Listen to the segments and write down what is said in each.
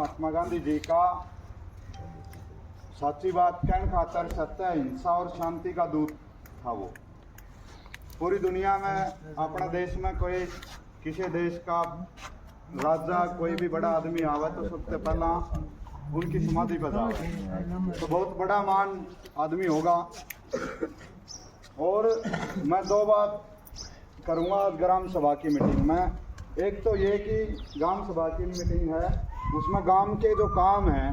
महात्मा गांधी जी का सच्ची बात कहने खातर सत्य, हिंसा और शांति का दूत था वो। पूरी दुनिया में अपना देश में कोई किसी देश का राजा कोई भी बड़ा आदमी आवे तो सबसे पहला उनकी समाधि पर जावे, तो बहुत बड़ा मान आदमी होगा। और मैं दो बात करूँगा ग्राम सभा की मीटिंग में। एक तो ये कि ग्राम सभा की मीटिंग है, उसमें गांव के जो काम हैं,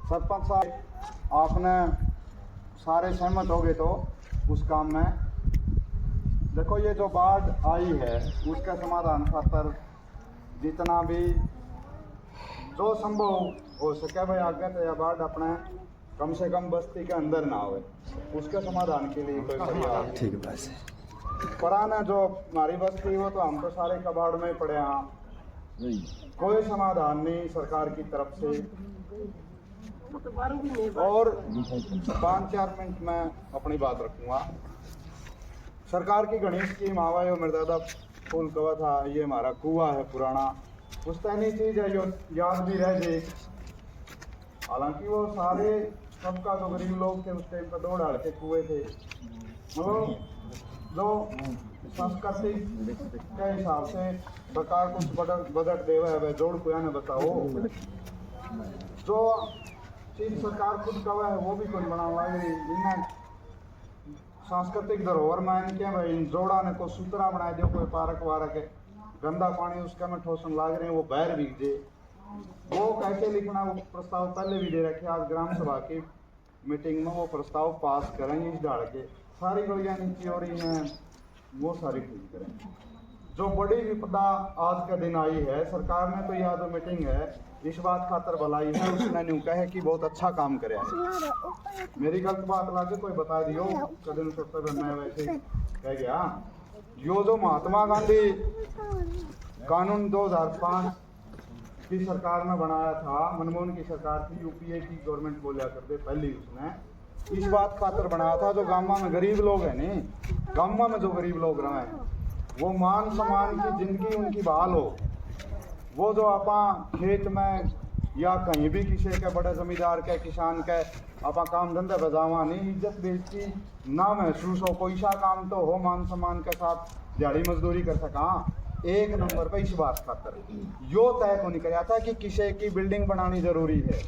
सरपंच साहब आपने सारे सहमत हो गए तो उस काम में देखो, ये जो बाढ़ आई है उसका समाधान खातर जितना भी जो संभव हो सके भाई आगे तो यह बाढ़ अपने कम से कम बस्ती के अंदर ना आवे, उसके समाधान के लिए कोई बढ़िया ठीक है बस। पुराना जो हमारी बस्ती वो तो हम तो सारे कबाड़ में ही पड़े हैं, कोई समाधान नहीं सरकार की तरफ से। और 5-4 मिनट में अपनी बात रखूंगा। सरकार की घनी स्कीम आवा है, मेरे दादा फूल कवा था, ये हमारा कुआ है पुराना, उस तैनी चीज है जो याद भी रह जाए। हालांकि वो सारे सबका जो गरीब लोग थे उस टाइम पर 2 ढाल के कुएं थे, वो जो संस्कृति के हिसाब से सरकार कुछ बजट देवे है, जोड़ को ने बताओ जो चीज सरकार खुद कवा है वो भी कुछ बना हुआ है। इन्हें सांस्कृतिक धरोहर मान के भाई जोड़ा ने को सूत्रा बना दियो, कोई पार्क वारक है, गंदा पानी उसका में ठोसन लाग रहे हैं, वो बहर बिक जे, वो कैसे लिखना, वो प्रस्ताव पहले भी दे रखे। आज ग्राम सभा की मीटिंग में वो प्रस्ताव पास करेंगे, इस डाल के सारी गलियां नीचे हो रही हैं वो सारी ठीक करेंगे। जो बड़ी विपदा आज के दिन आई है, सरकार ने तो यह जो मीटिंग है इस बात खातर बुलाई है, उसने न्यू कहे कि बहुत अच्छा काम करे है। मेरी गलत बात लागे कोई बता दियो, कदम छोटे मैं वैसे कह गया। यो जो महात्मा गांधी कानून 2005 की सरकार ने बनाया था, मनमोहन की सरकार थी, यूपीए की गवर्नमेंट बोलिया करते पहली, उसने इस बात खातर बनाया था जो गाँव में गरीब लोग हैं नहीं, गाँव में जो गरीब लोग रहे हैं वो मान सम्मान की जिंदगी उनकी बहाल हो। वो जो आपा खेत में या कहीं भी किसी के बड़े जमींदार के किसान के आपा काम धंधे बजावा नहीं, इज्जत बेइज्जती ना महसूस हो, कोई सा काम तो हो मान सम्मान के साथ दिहाड़ी मजदूरी कर सका। एक नंबर पे इस बात खातर यो तय को नहीं कराया था कि किसी की बिल्डिंग बनानी जरूरी है,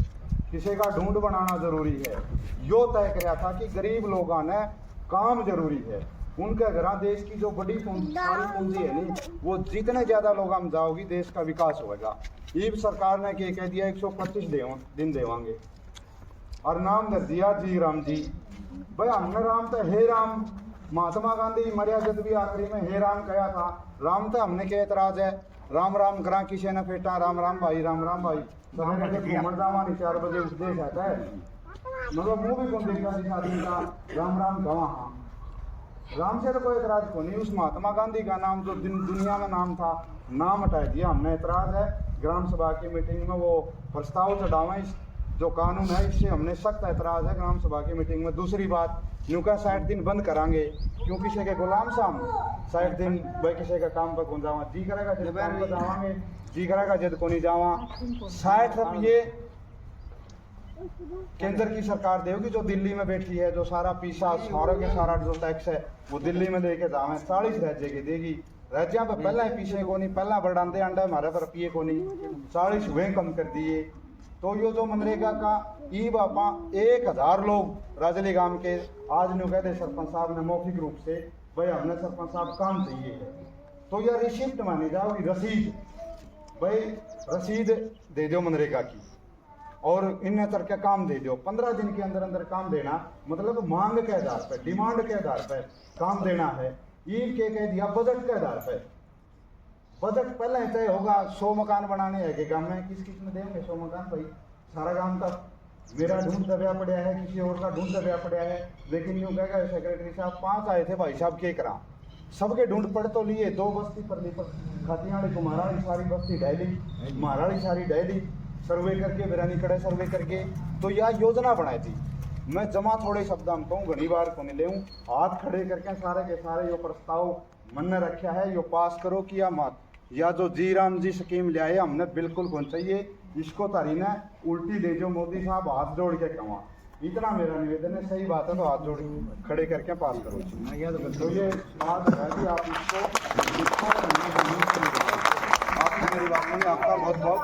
किसी का ढूंढ बनाना जरूरी है, यो तय कराया था कि गरीब लोगों ने काम जरूरी है। उनके घर देश की जो बड़ी सारी पूंजी है नहीं, वो जितने ज्यादा लोग हम जाओगी देश का विकास होगा। ये सरकार ने कह दिया 125 दिन देवांगे और नाम धर दिया जी राम जी। भाई हमने राम तो हे राम, महात्मा गांधी मर्या जब भी आखिरी में हे राम कहा था, राम तो हमने क्या एतराज है, राम राम करा किसी ने फेटा, राम राम भाई राम राम भाई घूमन जावा नहीं 4 बजे उपदेश आता है, मतलब मुंह भी कौन देखता इस आदमी का राम राम कहा। हाँ राम से तो कोई एतराज को नहीं, उस महात्मा गांधी का नाम जो दुनिया में नाम था नाम हटा दिया, हमने एतराज है। ग्राम सभा की मीटिंग में वो प्रस्ताव चढ़ावा, इस जो कानून है इससे हमने सख्त एतराज है ग्राम सभा की मीटिंग में। दूसरी बात न्यू का 60 दिन बंद करांगे, क्यों किसी के गुलाम साम 60 दिन भाई किसी का काम पर कौन जावा, जी करेगा जब काम पर जावांगे, जी करेगा जब को नहीं जावा। 60 रुपये केंद्र की सरकार देगी, जो दिल्ली में बैठी है, जो सारा पीसा सारा के सारा जो टैक्स है वो दिल्ली में लेके जावे, 40 राज्य की देगी। राज्यों पर पहला ही पीछे को नहीं, पहला बढ़ाते अंडा हमारे पर पिए को नहीं, 40 वे कम कर दिए। तो ये जो मनरेगा का ई बापा 1000 लोग राजली गांव के आज न्यू कहते सरपंच साहब ने मौखिक रूप से भाई हमने सरपंच साहब काम चाहिए है, तो यह रिसिप्ट मानी जाओगी, रसीद भाई रसीद दे दो मनरेगा की और इन तरह के काम दे दो। 15 दिन के अंदर अंदर काम देना, मतलब मांग के आधार पर, डिमांड के आधार पर काम देना है। ये के कह दिया बजट के आधार पर, बजट पहले तय होगा। 100 मकान बनाने हैं कि गांव में किस किस में देंगे 100 मकान, भाई सारा गांव तक मेरा ढूंढ दबिया पड़ा है, किसी और का ढूंढ दबिया पड़ा है, लेकिन यूँ कहेगा सेक्रेटरी साहब 5 आए थे भाई साहब के करा, सबके ढूंढ पड़ तो लिए, 2 बस्ती पर ली पर खातियाड़ी को महाराणी सारी बस्ती डैली, महाराणी सारी डैली सर्वे करके बिरानी कड़े सर्वे करके, तो यह योजना बनाई थी। मैं जमा थोड़े शब्द हम कहूँ घनी बार को नहीं ले, हाथ खड़े करके सारे के सारे यो प्रस्ताव मन ने रखा है, यो पास करो कि या मत, या जो जी राम जी स्कीम लिया है हमने बिल्कुल कौन चाहिए, इसको तरी ने उल्टी ले जो मोदी साहब हाथ जोड़ के कमा, इतना मेरा निवेदन है। सही बात है तो हाथ जोड़ खड़े करके पास करो। तो ये बात है कि आप इसको आपने मेरी बात सुनी, आपका बहुत बहुत